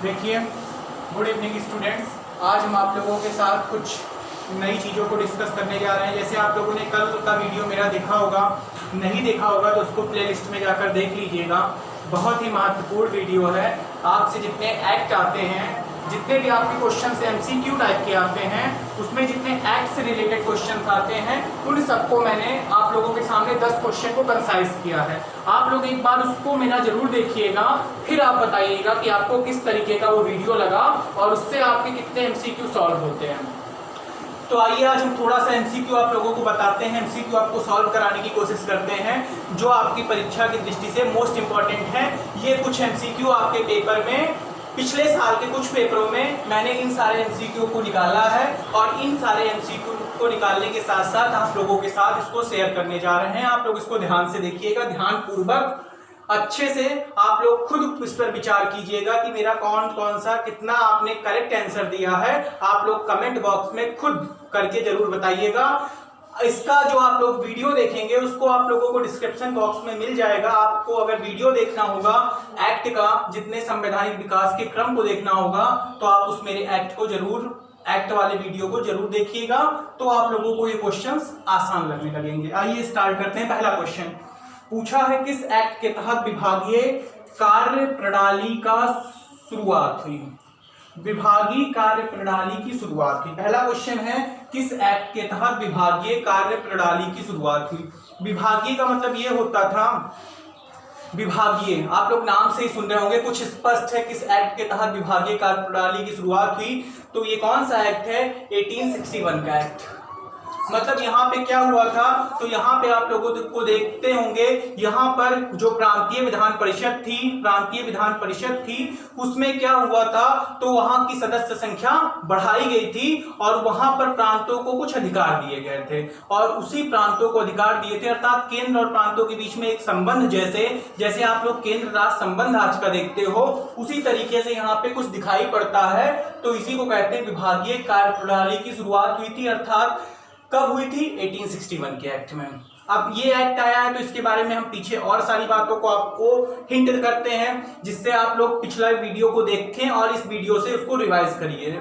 देखिए, good evening students. आज हम आप लोगों के साथ कुछ नई चीज़ों को डिस्कस करने जा रहे हैं। जैसे आप लोगों ने कल का वीडियो मेरा देखा होगा, नहीं देखा होगा तो उसको प्लेलिस्ट में जाकर देख लीजिएगा। बहुत ही महत्वपूर्ण वीडियो है। आपसे जितने एक्ट आते हैं, जितने भी आपके क्वेश्चन MCQ टाइप के आते हैं, उसमें जितने एक्ट से रिलेटेड क्वेश्चन आते हैं, उन सबको मैंने आप लोगों के सामने 10 क्वेश्चन को कंसाइज किया है। आप लोग एक बार उसको मेरा जरूर देखिएगा, फिर आप बताइएगा कि आपको किस तरीके का वो वीडियो लगा और उससे आपके कितने MCQ सॉल्व होते हैं। तो आइए आज हम थोड़ा सा MCQ आप लोगों को बताते हैं, MCQ आपको सॉल्व कराने की कोशिश करते हैं, जो आपकी परीक्षा की दृष्टि से मोस्ट इंपॉर्टेंट है। ये कुछ MCQ आपके पेपर में, पिछले साल के कुछ पेपरों में मैंने इन सारे MCQ को निकाला है और इन सारे MCQ को निकालने के साथ साथ आप लोगों के साथ इसको शेयर करने जा रहे हैं। आप लोग इसको ध्यान से देखिएगा, ध्यान पूर्वक अच्छे से आप लोग खुद इस पर विचार कीजिएगा कि मेरा कौन कौन सा कितना आपने करेक्ट आंसर दिया है। आप लोग कमेंट बॉक्स में खुद करके जरूर बताइएगा। इसका जो आप लोग वीडियो देखेंगे उसको आप लोगों को डिस्क्रिप्शन बॉक्स में मिल जाएगा। आपको अगर वीडियो देखना होगा एक्ट का, जितने संवैधानिक विकास के क्रम को देखना होगा, तो आप उस मेरे एक्ट वाले वीडियो को जरूर देखिएगा, तो आप लोगों को ये क्वेश्चंस आसान लगने लगेंगे। आइए स्टार्ट करते हैं। पहला क्वेश्चन पूछा है, किस एक्ट के तहत विभागीय कार्य प्रणाली का शुरुआत हुई? विभागीय कार्य प्रणाली की शुरुआत हुई। पहला क्वेश्चन है, किस एक्ट के तहत विभागीय कार्य प्रणाली की शुरुआत हुई? विभागीय का मतलब ये होता था, विभागीय आप लोग नाम से ही सुन रहे होंगे, कुछ स्पष्ट है किस एक्ट के तहत विभागीय कार्य प्रणाली की शुरुआत हुई। तो ये कौन सा एक्ट है? 1861 का एक्ट। मतलब यहाँ पे क्या हुआ था, तो यहाँ पे आप लोगों को देखते होंगे, यहाँ पर जो प्रांतीय विधान परिषद थी, उसमें क्या हुआ था, तो वहां की सदस्य संख्या बढ़ाई गई थी और वहां पर प्रांतों को कुछ अधिकार दिए गए थे और उसी प्रांतों को अधिकार दिए थे, अर्थात केंद्र और प्रांतों के बीच में एक संबंध, जैसे आप लोग केंद्र राज्य संबंध आज का देखते हो, उसी तरीके से यहाँ पे कुछ दिखाई पड़ता है। तो इसी को कहते हैं विभागीय कार्य प्रणाली की शुरुआत हुई थी। अर्थात कब हुई थी? 1861 के एक्ट में। अब ये एक्ट आया है तो इसके बारे में हम पीछे और सारी बातों को आपको हिंट करते हैं, जिससे आप लोग पिछला वीडियो को देखें और इस वीडियो से उसको रिवाइज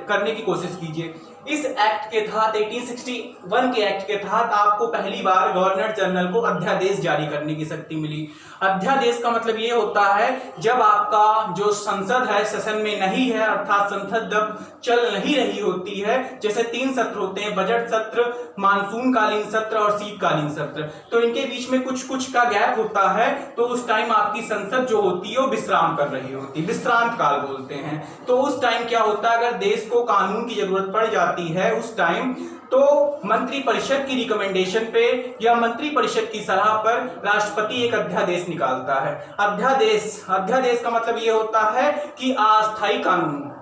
करने की कोशिश कीजिए। इस एक्ट के तहत, 1861 के एक्ट के तहत आपको पहली बार गवर्नर जनरल को अध्यादेश जारी करने की शक्ति मिली। अध्यादेश का मतलब ये होता है, जब आपका जो संसद है सेशन में नहीं है, अर्थात संसद जब चल नहीं रही होती है, जैसे 3 सत्र होते हैं, बजट सत्र, मानसून कालीन सत्र और शीतकालीन सत्र, तो इनके बीच में कुछ कुछ का गैप होता है, तो उस टाइम आपकी संसद जो होती है वो विश्राम कर रही होती है, विश्रांत काल बोलते हैं। तो उस टाइम क्या होता है, अगर देश को कानून की जरूरत पड़ जाती है उस टाइम, तो मंत्री परिषद की रिकमेंडेशन पे या मंत्री परिषद की सलाह पर राष्ट्रपति एक अध्यादेश निकालता है। अध्यादेश का मतलब ये होता है कि अस्थायी कानून।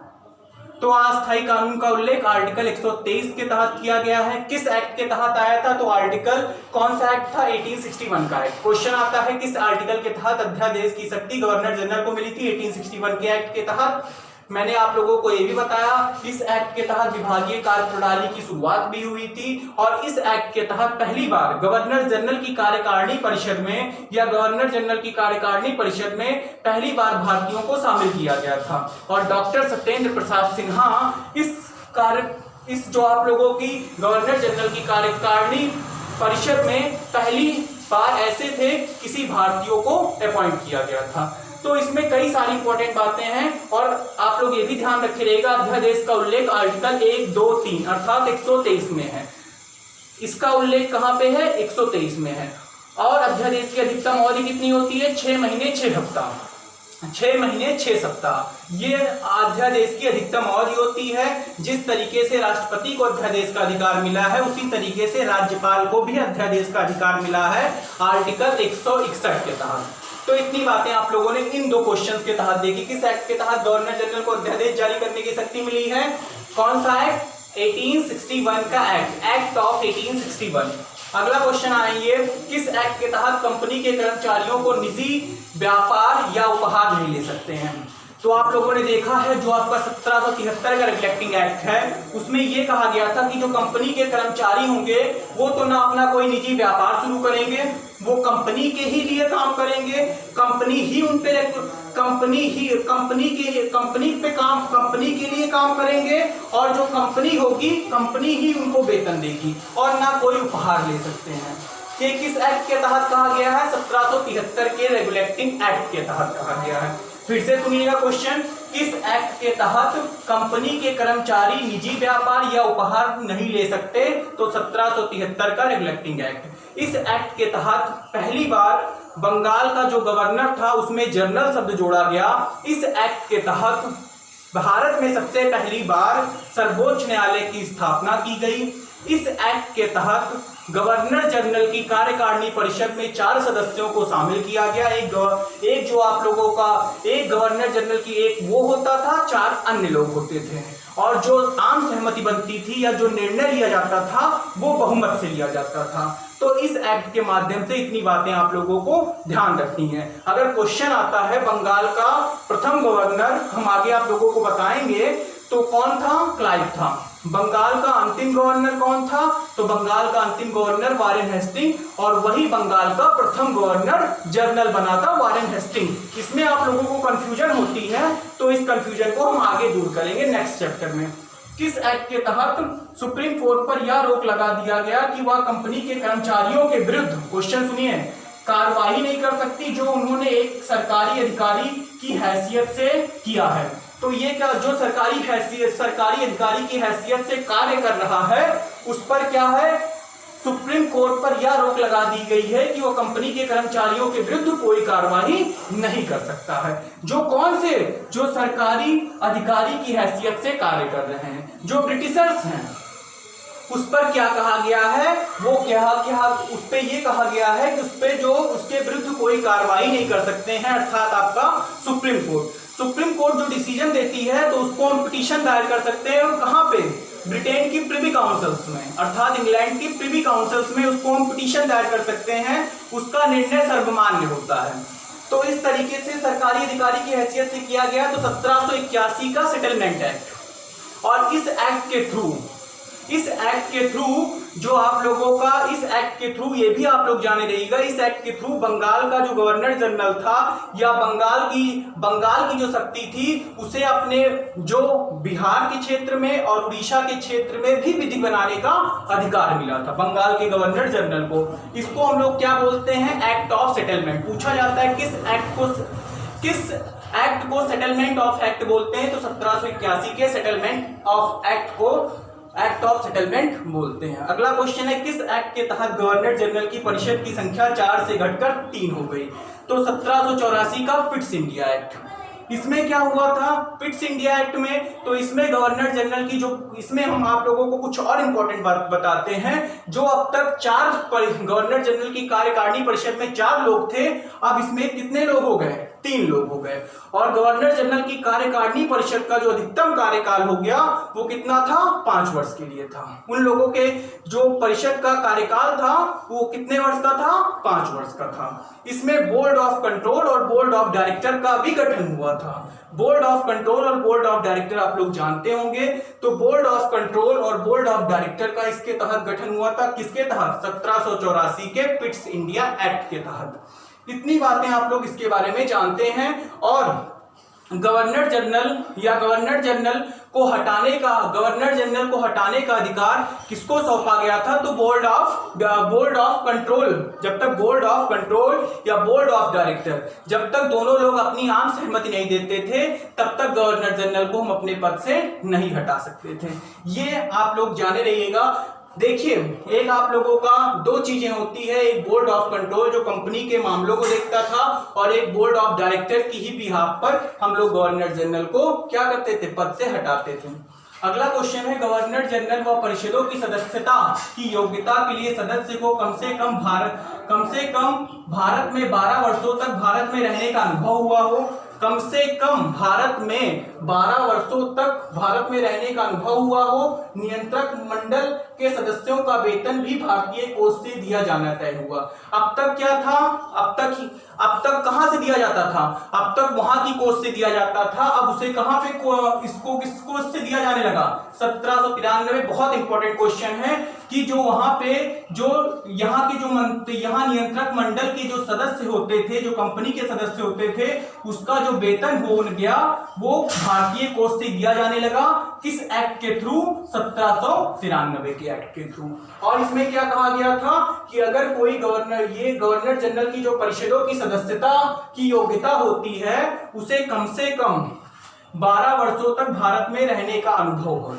तो अस्थायी कानून का उल्लेख आर्टिकल 123 के तहत किया गया है। किस एक्ट के तहत आया था? तो आर्टिकल कौन सा एक्ट था? 1861 का एक्ट। क्वेश्चन आता है, किस आर्टिकल के तहत अध्यादेश की शक्ति गवर्नर जनरल को मिली थी? 1861 के एक्ट के तहत। मैंने आप लोगों को ये भी बताया, इस एक्ट के तहत विभागीय कार्य प्रणाली की शुरुआत भी हुई थी और इस एक्ट के तहत पहली बार गवर्नर जनरल की कार्यकारिणी परिषद में या गवर्नर जनरल की कार्यकारिणी परिषद में पहली बार भारतीयों को शामिल किया गया था। और डॉक्टर सत्येंद्र प्रसाद सिन्हा इस जो आप लोगों की गवर्नर जनरल की कार्यकारिणी परिषद में पहली बार ऐसे थे किसी भारतीयों को अपॉइंट किया गया था। तो इसमें कई सारी इंपॉर्टेंट बातें हैं और आप लोग ये भी ध्यान रखे रहेगा, अध्यादेश का उल्लेख आर्टिकल 1, 2, 3 अर्थात 123 में है। इसका उल्लेख कहां पे है? 123 में है। और अध्यादेश की अधिकतम अवधि कितनी होती है? 6 महीने 6 हफ्ता। 6 महीने 6 सप्ताह ये अध्यादेश की अधिकतम अवधि होती है। जिस तरीके से राष्ट्रपति को अध्यादेश का अधिकार मिला है, उसी तरीके से राज्यपाल को भी अध्यादेश का अधिकार मिला है आर्टिकल 161 के तहत। तो इतनी बातें आप लोगों ने इन 2 क्वेश्चंस के तहत देखी। किस एक्ट के तहत गवर्नर जनरल को अध्यादेश जारी करने की शक्ति मिली है? कौन सा एक्ट? 1861 का एक्ट ऑफ 1861। अगला क्वेश्चन आएंगे, किस एक्ट के तहत कंपनी के कर्मचारियों को निजी व्यापार या उपहार नहीं ले सकते हैं? तो आप लोगों ने देखा है जो आपका 1773 का रिफ्लेक्टिंग एक्ट है, उसमें ये कहा गया था कि जो कंपनी के कर्मचारी होंगे वो तो ना अपना कोई निजी व्यापार शुरू करेंगे, वो कंपनी के ही लिए काम करेंगे, कंपनी ही उन पे कंपनी के लिए काम करेंगे, और जो कंपनी होगी कंपनी ही उनको वेतन देगी, और ना कोई उपहार ले सकते हैं। ये किस एक्ट के तहत कहा गया है? 1773 के रेगुलेटिंग एक्ट के तहत कहा गया है। फिर से सुनिएगा क्वेश्चन, किस एक्ट के तहत कंपनी के कर्मचारी निजी व्यापार या उपहार नहीं ले सकते? तो 1773 का रेगुलेटिंग एक्ट। इस एक्ट के तहत पहली बार बंगाल का जो गवर्नर था उसमें जनरल शब्द जोड़ा गया। इस एक्ट के तहत भारत में सबसे पहली बार सर्वोच्च न्यायालय की स्थापना की गई। इस एक्ट के तहत गवर्नर जनरल की कार्यकारिणी परिषद में 4 सदस्यों को शामिल किया गया। एक जो आप लोगों का एक गवर्नर जनरल की एक वो होता था, 4 अन्य लोग होते थे, और जो आम सहमति बनती थी या जो निर्णय लिया जाता था वो बहुमत से लिया जाता था। तो इस एक्ट के माध्यम से इतनी बातें आप लोगों को ध्यान रखनी है। अगर क्वेश्चन आता है बंगाल का प्रथम गवर्नर, हम आगे आप लोगों को बताएंगे, तो कौन था? क्लाइव था। बंगाल का अंतिम गवर्नर कौन था? तो बंगाल का अंतिम गवर्नर वारेन हेस्टिंग, और वही बंगाल का प्रथम गवर्नर जनरल बना था वारेन हेस्टिंग। इसमें आप लोगों को कंफ्यूजन होती है, तो इस कंफ्यूजन को हम आगे दूर करेंगे नेक्स्ट चैप्टर में। किस एक्ट के तहत सुप्रीम कोर्ट पर यह रोक लगा दिया गया कि वह कंपनी के कर्मचारियों के विरुद्ध, क्वेश्चन सुनिए, कार्रवाई नहीं कर सकती जो उन्होंने एक सरकारी अधिकारी की हैसियत से किया है? तो ये क्या, जो सरकारी अधिकारी की हैसियत से कार्य कर रहा है उस पर क्या है? सुप्रीम कोर्ट पर यह रोक लगा दी गई है कि वो कंपनी के कर्मचारियों के विरुद्ध कोई कार्रवाई नहीं कर सकता है। जो कौन से? जो सरकारी अधिकारी की हैसियत से कार्य कर रहे हैं, जो ब्रिटिशर्स हैं, उस पर क्या कहा गया है? वो क्या उस पे ये कहा गया है कि उस पे जो उसके विरुद्ध कोई कार्रवाई नहीं कर सकते हैं, अर्थात आपका सुप्रीम कोर्ट जो डिसीजन देती है तो उसको हम पिटीशन दायर कर सकते हैं। और कहां पे? ब्रिटेन की प्रिवी काउंसिल्स में, अर्थात इंग्लैंड की प्रिवी काउंसिल्स में उसको हम पिटीशन दायर कर सकते हैं। उसका निर्णय सर्वमान्य होता है। तो इस तरीके से सरकारी अधिकारी की हैसियत से किया गया। तो 1781 का सेटलमेंट एक्ट, और इस एक्ट के थ्रू जो आप लोगों का इस एक्ट के थ्रू ये भी आप लोग जाने रहिएगा, इस एक्ट के थ्रू बंगाल का जो गवर्नर जनरल था या बंगाल की जो शक्ति थी उसे अपने जो बिहार के क्षेत्र में और उड़ीसा के क्षेत्र में भी विधि बनाने का अधिकार मिला था बंगाल के गवर्नर जनरल को। इसको हम लोग क्या बोलते हैं? Act of settlement. पूछा जाता है किस एक्ट को सेटलमेंट ऑफ एक्ट बोलते हैं? तो 1781 के सेटलमेंट ऑफ एक्ट को एक्ट ऑफ सेटलमेंट बोलते हैं। अगला क्वेश्चन है, किस एक्ट के तहत गवर्नर जनरल की परिषद की संख्या 4 से घटकर 3 हो गई? तो 1784 का पिट्स इंडिया एक्ट। इसमें क्या हुआ था पिट्स इंडिया एक्ट में? तो इसमें गवर्नर जनरल की इसमें हम आप लोगों को कुछ और इंपॉर्टेंट बात बताते हैं। जो अब तक गवर्नर जनरल की कार्यकारिणी परिषद में 4 लोग थे, अब इसमें कितने लोग हो गए? 3 लोग हो गए। और गवर्नर जनरल की कार्यकारिणी परिषद का जो अधिकतम कार्यकाल हो गया वो कितना था? 5 वर्ष के लिए था। उन लोगों के जो परिषद का कार्यकाल था वो कितने वर्ष का था? 5 वर्ष का था। इसमें बोर्ड ऑफ कंट्रोल और बोर्ड ऑफ डायरेक्टर का भी गठन हुआ था। बोर्ड ऑफ कंट्रोल और बोर्ड ऑफ डायरेक्टर आप लोग जानते होंगे। तो बोर्ड ऑफ कंट्रोल और बोर्ड ऑफ डायरेक्टर का इसके तहत गठन हुआ था। किसके तहत? 1784 के पिट्स इंडिया एक्ट के तहत। इतनी बातें आप लोग इसके बारे में जानते हैं। और गवर्नर जनरल को हटाने का अधिकार किसको सौंपा गया था? तो बोर्ड ऑफ कंट्रोल। जब तक बोर्ड ऑफ कंट्रोल या बोर्ड ऑफ डायरेक्टर, जब तक दोनों लोग अपनी आम सहमति नहीं देते थे तब तक गवर्नर जनरल को हम अपने पद से नहीं हटा सकते थे। ये आप लोग जाने रहिएगा। देखिए, एक आप लोगों का 2 चीजें होती है, एक बोर्ड ऑफ कंट्रोल जो कंपनी के मामलों को देखता था, और एक बोर्ड ऑफ डायरेक्टर की ही बिहाफ पर हम लोग गवर्नर जनरल को क्या करते थे? पद से हटाते थे। अगला क्वेश्चन है, गवर्नर जनरल व परिषदों की सदस्यता की योग्यता के लिए सदस्य को कम से कम भारत में 12 वर्षों तक भारत में रहने का अनुभव हुआ हो। कम से कम भारत में 12 वर्षों तक भारत में रहने का अनुभव हुआ हो। नियंत्रक मंडल के सदस्यों का वेतन भी भारतीय कोष से दिया जाना तय हुआ। अब तक क्या था? अब तक कहां से दिया जाता था? अब तक वहां की कोष से दिया जाता था, अब उसे कहां पे इसको किस कोष से दिया जाने लगा? 1793। बहुत इंपॉर्टेंट क्वेश्चन है कि जो वहां पे जो यहाँ के जो यहाँ नियंत्रक मंडल के जो सदस्य होते थे, जो कंपनी के सदस्य होते थे, उसका जो वेतन हो गया वो भारतीय कोष से दिया जाने लगा। किस एक्ट के थ्रू? 1793 के एक्ट के थ्रू। और इसमें क्या कहा गया था कि अगर कोई गवर्नर जनरल की जो परिषदों की सदस्यता की योग्यता होती है, उसे कम से कम 12 वर्षों तक भारत में रहने का अनुभव हो,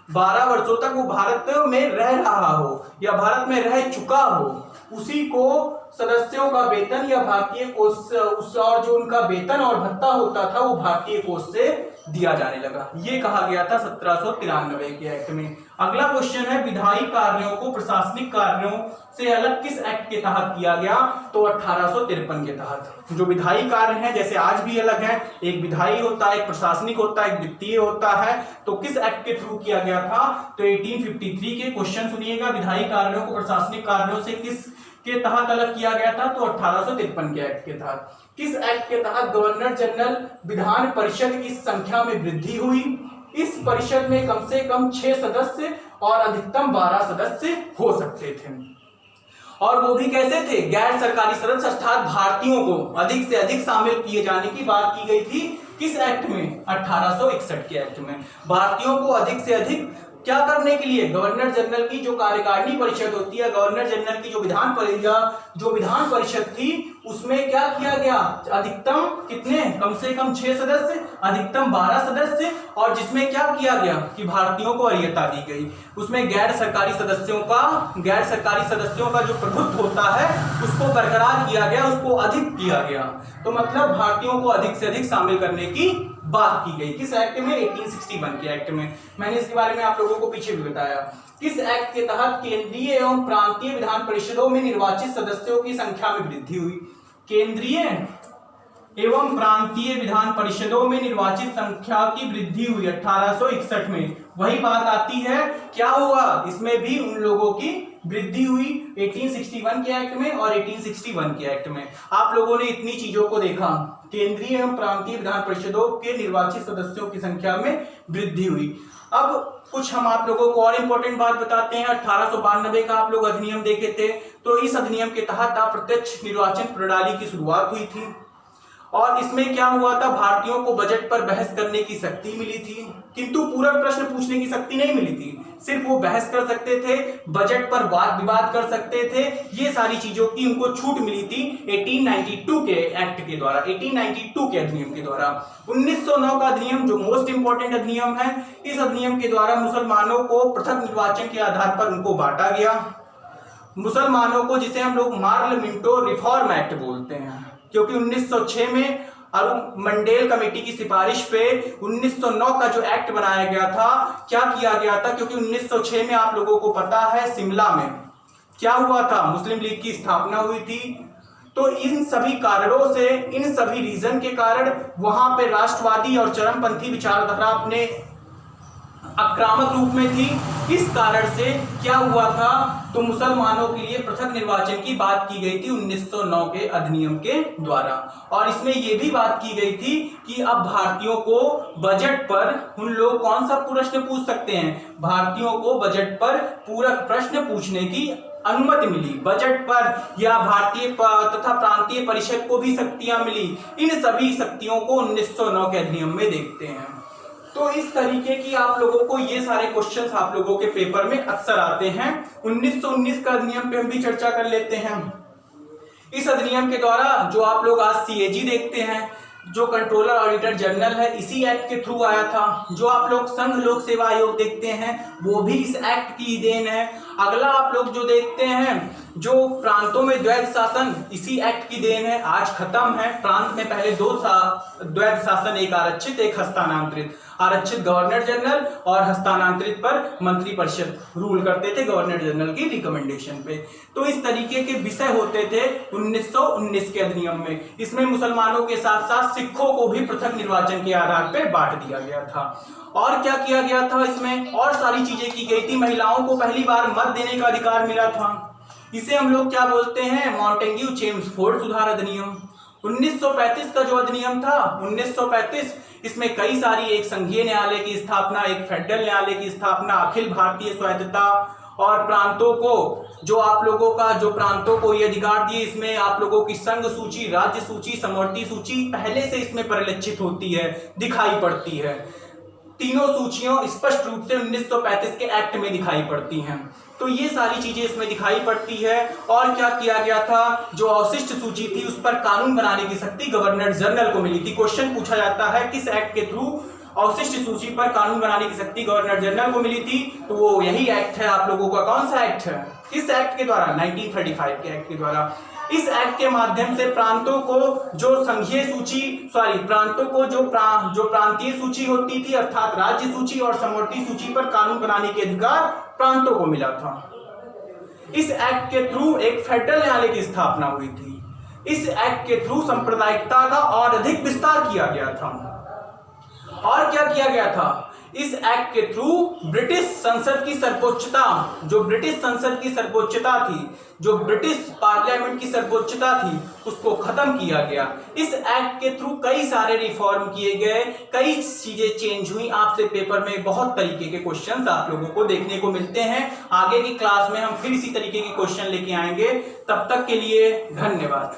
12 वर्षों तक वो भारत में रह रहा हो या भारत में रह चुका हो, उसी को सदस्यों का वेतन या भारतीय कोष और जो उनका वेतन और भत्ता होता था वो भारतीय कोष से दिया जाने लगा। ये कहा गया था 1793 के एक्ट में। अगला क्वेश्चन है, विधायी कार्यों को प्रशासनिक कार्यों से अलग किस एक्ट के तहत किया गया? तो 1853 के तहत। जो विधायी कार्य हैं जैसे आज भी अलग है, एक विधायी होता है, एक प्रशासनिक होता है, एक वित्तीय होता है, तो किस एक्ट के थ्रू किया गया था? तो 1853 के। क्वेश्चन सुनिएगा, विधायी कार्यों को प्रशासनिक कार्यों से किस के तहत अलग किया गया था? तो 1853 के एक्ट के तहत। किस एक्ट के तहत गवर्नर जनरल विधान परिषद की संख्या में वृद्धि हुई? इस परिषद में कम से कम 6 सदस्य और अधिकतम 12 सदस्य हो सकते थे। और वो भी कैसे थे? गैर सरकारी सदस्य अर्थात भारतीयों को अधिक से अधिक शामिल किए जाने की बात की गई थी। किस एक्ट में? 1861 के एक्ट में। भारतीयों को अधिक से अधिक क्या करने के लिए? गवर्नर जनरल की जो कार्यकारिणी परिषद होती है, गवर्नर जनरल की जो विधान परिषद थी, उसमें क्या किया गया? अधिकतम कितने? कम से कम 6 सदस्य, अधिकतम 12 सदस्य, और जिसमें क्या किया गया कि भारतीयों को वरीयता दी गई। उसमें गैर सरकारी सदस्यों का जो प्रभुत्व होता है उसको बरकरार किया गया, उसको अधिक किया गया। तो मतलब भारतीयों को अधिक से अधिक शामिल करने की बात की गई। किस एक्ट में? 1861 के एक्ट में। मैंने इसके बारे में आप लोगों को पीछे भी बताया। किस एक्ट के तहत केंद्रीय एवं प्रांतीय विधान परिषदों में निर्वाचित सदस्यों की संख्या में वृद्धि हुई? केंद्रीय एवं प्रांतीय विधान परिषदों में निर्वाचित संख्या की वृद्धि हुई 1861 में। वही बात आती है, क्या हुआ? इसमें भी उन लोगों की वृद्धि हुई 1861 के एक्ट में और 1861 के एक्ट में। आप लोगों ने इतनी चीजों को देखा, केंद्रीय एवं प्रांतीय विधान परिषदों के निर्वाचित सदस्यों की संख्या में वृद्धि हुई। अब कुछ हम आप लोगों को और इम्पोर्टेंट बात बताते हैं। 1892 का आप लोग अधिनियम देखे थे, तो इस अधिनियम के तहत अप्रत्यक्ष निर्वाचन प्रणाली की शुरुआत हुई थी। और इसमें क्या हुआ था? भारतीयों को बजट पर बहस करने की शक्ति मिली थी, किंतु पूरक प्रश्न पूछने की शक्ति नहीं मिली थी। सिर्फ वो बहस कर सकते थे, बजट पर वाद विवाद कर सकते थे, ये सारी चीजों की उनको छूट मिली थी 1892 के एक्ट के द्वारा, 1892 के अधिनियम के द्वारा। 1909 का अधिनियम जो मोस्ट इंपॉर्टेंट अधिनियम है, इस अधिनियम के द्वारा मुसलमानों को पृथक निर्वाचन के आधार पर उनको बांटा गया। मुसलमानों को, जिसे हम लोग मार्लिमेंटो रिफॉर्म एक्ट बोलते हैं, क्योंकि 1906 में अरुण मंडेल कमेटी की सिफारिश पे 1909 का जो एक्ट बनाया गया था, क्या किया गया था? क्योंकि 1906 में आप लोगों को पता है सिमला में क्या हुआ था? मुस्लिम लीग की स्थापना हुई थी। तो इन सभी कारणों से, इन सभी रीजन के कारण वहां पे राष्ट्रवादी और चरमपंथी विचारधारा अपने आक्रामक रूप में थी। इस कारण से क्या हुआ था? तो मुसलमानों के लिए पृथक निर्वाचन की बात की गई थी 1909 के अधिनियम के द्वारा। और इसमें यह भी बात की गई थी कि अब भारतीयों को बजट पर उन लोग कौन सा प्रश्न पूछ सकते हैं? भारतीयों को बजट पर पूरक प्रश्न पूछने की अनुमति मिली। बजट पर या भारतीय तथा प्रांतीय परिषद को भी शक्तियां मिली। इन सभी शक्तियों को 1909 के अधिनियम में देखते हैं। तो इस तरीके की आप लोगों को ये सारे क्वेश्चंस आप लोगों के पेपर में अक्सर आते हैं। 1919 का अधिनियम पे हम भी चर्चा कर लेते हैं। इस अधिनियम के द्वारा जो आप लोग आज सीएजी देखते हैं, जो कंट्रोलर ऑडिटर जनरल है, इसी एक्ट के थ्रू आया था। जो आप लोग संघ लोक सेवा आयोग देखते हैं, वो भी इस एक्ट की देन है। अगला आप लोग जो देखते हैं, जो प्रांतों में द्वैध शासन, इसी एक्ट की देन है। आज खत्म है। प्रांत में पहले 2 द्वैध शासन, एक आरक्षित एक हस्तांतरित। आरक्षित गवर्नर जनरल और हस्तांतरित पर मंत्री परिषद रूल करते थे गवर्नर जनरल की रिकमेंडेशन पे। तो इस तरीके के विषय होते थे 1919 के अधिनियम में। इसमें मुसलमानों के साथ साथ सिखों को भी पृथक निर्वाचन के आधार पर बांट दिया गया था। और क्या किया गया था? इसमें और सारी चीजें की गई थी। महिलाओं को पहली बार मत देने का अधिकार मिला था। इसे हम लोग क्या बोलते हैं? मॉन्टेग्यू चेम्सफोर्ड सुधार अधिनियम। 1935 का जो अधिनियम था 1935, इसमें कई सारी, एक संघीय न्यायालय की स्थापना, एक फेडरल न्यायालय की स्थापना, अखिल भारतीय स्वायत्तता, और प्रांतों को जो आप लोगों का जो प्रांतों को ये अधिकार दिए, इसमें आप लोगों की संघ सूची, राज्य सूची, समवर्ती सूची पहले से इसमें परिलक्षित होती है, दिखाई पड़ती है। तीनों सूचियों स्पष्ट रूप से 1935 के एक्ट में दिखाई पड़ती हैं। तो ये सारी चीजें इसमें दिखाई पड़ती है। और क्या किया गया था, जो अवशिष्ट सूची थी उस पर कानून बनाने की शक्ति गवर्नर जनरल को मिली थी। क्वेश्चन पूछा जाता है किस एक्ट के थ्रू अवशिष्ट सूची पर कानून बनाने की शक्ति गवर्नर जनरल को मिली थी, तो वो यही एक्ट है आप लोगों का। कौन सा एक्ट है, किस एक्ट के द्वारा, 1935 के एक्ट के द्वारा। इस एक्ट के माध्यम से प्रांतों को जो संघीय सूची, प्रांतों को जो प्रांतीय सूची होती थी, अर्थात राज्य सूची और समवर्ती सूची पर कानून बनाने के अधिकार प्रांतों को मिला था। इस एक्ट के थ्रू एक फेडरल न्यायालय की स्थापना हुई थी। इस एक्ट के थ्रू सांप्रदायिकता का और अधिक विस्तार किया गया था। और क्या किया गया था, इस एक्ट के थ्रू ब्रिटिश संसद की सर्वोच्चता, जो ब्रिटिश संसद की सर्वोच्चता थी, जो ब्रिटिश पार्लियामेंट की सर्वोच्चता थी, उसको खत्म किया गया। इस एक्ट के थ्रू कई सारे रिफॉर्म किए गए, कई चीजें चेंज हुई। आपसे पेपर में बहुत तरीके के क्वेश्चंस आप लोगों को देखने को मिलते हैं। आगे की क्लास में हम फिर इसी तरीके के क्वेश्चन लेके आएंगे। तब तक के लिए धन्यवाद।